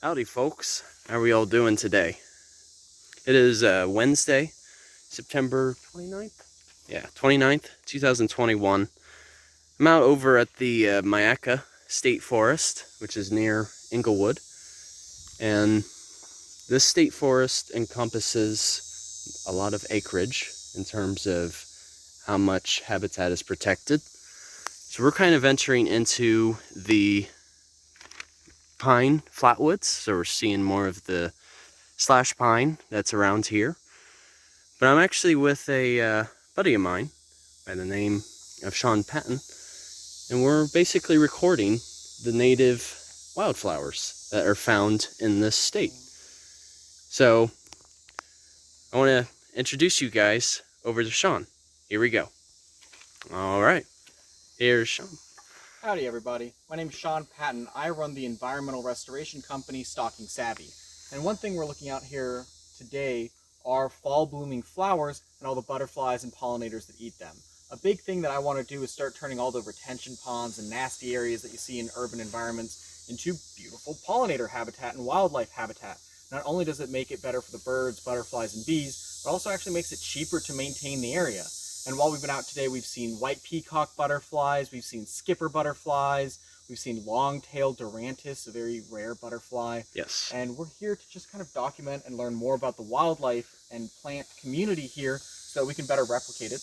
Howdy folks, how are we all doing today? It is Wednesday, September 29th? Yeah, 29th, 2021. I'm out over at the Myakka State Forest, which is near Inglewood. And this state forest encompasses a lot of acreage in terms of how much habitat is protected. So we're kind of entering into the pine flatwoods, so we're seeing more of the slash pine that's around here. But I'm actually with a buddy of mine by the name of Sean Patton, and we're basically recording the native wildflowers that are found in this state. So I want to introduce you guys over to Sean. Here we go. All right, here's Sean. Howdy everybody, my name is Sean Patton. I run the environmental restoration company Stalking Savvy. And one thing we're looking at here today are fall blooming flowers and all the butterflies and pollinators that eat them. A big thing that I want to do is start turning all the retention ponds and nasty areas that you see in urban environments into beautiful pollinator habitat and wildlife habitat. Not only does it make it better for the birds, butterflies, and bees, but also actually makes it cheaper to maintain the area. And while we've been out today, we've seen white peacock butterflies, we've seen skipper butterflies, we've seen long-tailed durantis, a very rare butterfly. Yes. And we're here to just kind of document and learn more about the wildlife and plant community here so that we can better replicate it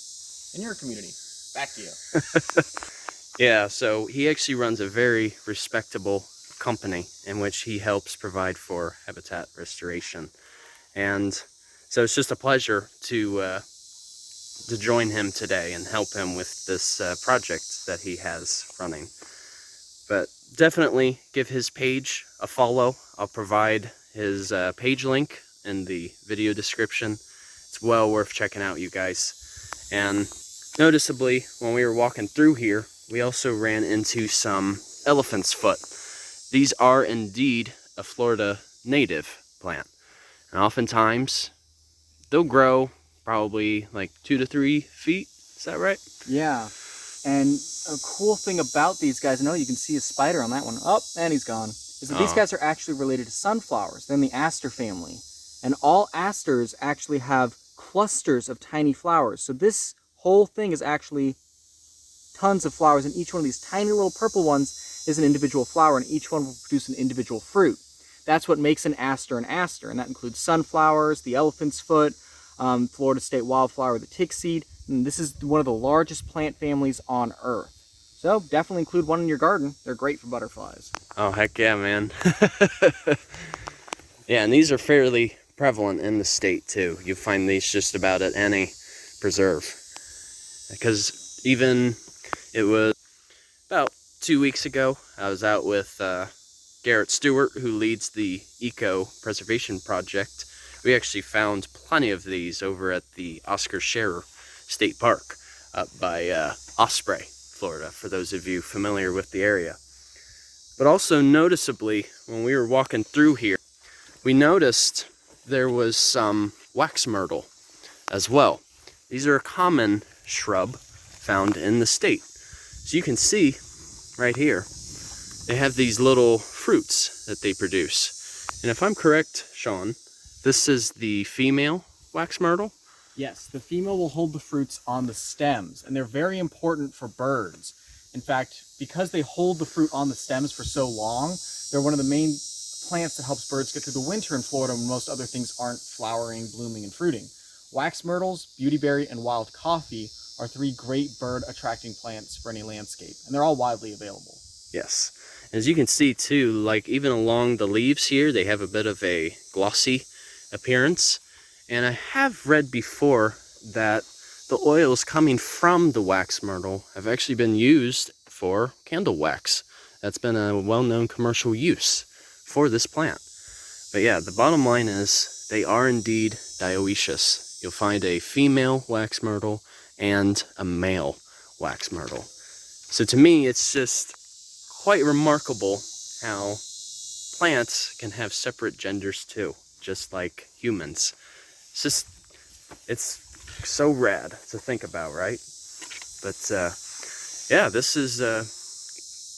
in your community. Back to you. Yeah, so he actually runs a very respectable company in which he helps provide for habitat restoration. And so it's just a pleasure to join him today and help him with this project that he has running. But definitely give his page a follow. I'll provide his page link in the video description. It's well worth checking out, you guys. And noticeably, when we were walking through here, we also ran into some elephant's foot. These are indeed a Florida native plant. And oftentimes, they'll grow probably like 2 to 3 feet. Is that right? Yeah. And a cool thing about these guys, I know you can see a spider on that one. Oh, and he's gone. Is that these guys are actually related to sunflowers. They're in the aster family. And all asters actually have clusters of tiny flowers. So this whole thing is actually tons of flowers, and each one of these tiny little purple ones is an individual flower, and each one will produce an individual fruit. That's what makes an aster, and that includes sunflowers, the elephant's foot, Florida state wildflower, the tick seed. And this is one of the largest plant families on Earth. So definitely include one in your garden. They're great for butterflies. Oh, heck yeah, man. Yeah, and these are fairly prevalent in the state, too. You find these just about at any preserve. Because even, it was about 2 weeks ago, I was out with Garrett Stewart, who leads the Eco Preservation Project. We actually found plenty of these over at the Oscar Scherer State Park up by Osprey, Florida, for those of you familiar with the area. But also noticeably, when we were walking through here, we noticed there was some wax myrtle as well. These are a common shrub found in the state. So you can see right here, they have these little fruits that they produce. And if I'm correct, Sean, this is the female wax myrtle? Yes, the female will hold the fruits on the stems, and they're very important for birds. In fact, because they hold the fruit on the stems for so long, they're one of the main plants that helps birds get through the winter in Florida when most other things aren't flowering, blooming, and fruiting. Wax myrtles, beautyberry, and wild coffee are 3 great bird attracting plants for any landscape, and they're all widely available. Yes. As you can see too, like even along the leaves here, they have a bit of a glossy appearance. And I have read before that the oils coming from the wax myrtle have actually been used for candle wax. That's been a well-known commercial use for this plant. But yeah, the bottom line is they are indeed dioecious. You'll find a female wax myrtle and a male wax myrtle. So to me, it's just quite remarkable how plants can have separate genders too, just like humans. It's so rad to think about, right? But yeah, this is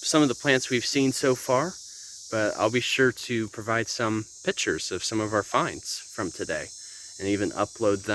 some of the plants we've seen so far. but I'll be sure to provide some pictures of some of our finds from today and even upload them